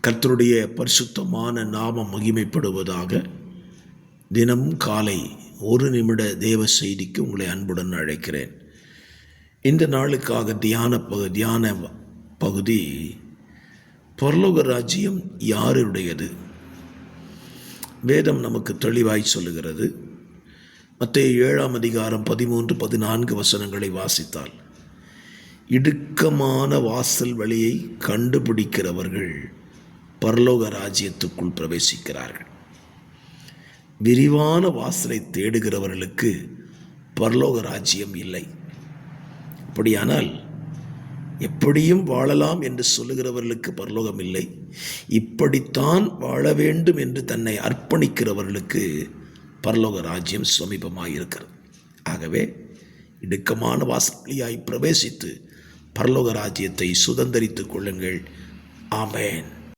கர்த்தருடைய பரிசுத்தமான நாமம் மகிமைப்படுவதாக. தினமும் காலை ஒரு நிமிட தேவ செய்திக்கு உங்களை அன்புடன் அழைக்கிறேன். இந்த நாளுக்காக தியான பகுதி பரலோக ராஜ்யம் யாருடையது? வேதம் நமக்கு தெளிவாய் சொல்லுகிறது. மத்தேயு 7ஆம் அதிகாரம் 13-14 வசனங்களை வாசித்தால், இடுக்கமான வாசல் வழியை கண்டுபிடிக்கிறவர்கள் பரலோக ராஜ்யத்துக்குள் பிரவேசிக்கிறார்கள். விரிவான வாசலை தேடுகிறவர்களுக்கு பரலோக ராஜ்யம் இல்லை. அப்படியானால் எப்படியும் வாழலாம் என்று சொல்லுகிறவர்களுக்கு பரலோகம் இல்லை. இப்படித்தான் வாழ வேண்டும் என்று தன்னை அர்ப்பணிக்கிறவர்களுக்கு பரலோக ராஜ்யம் சமீபமாக இருக்கிறது. ஆகவே இடுக்கமான வாசலியாய் பிரவேசித்து பரலோக ராஜ்யத்தை சுதந்தரித்துக் கொள்ளுங்கள். ஆமென்.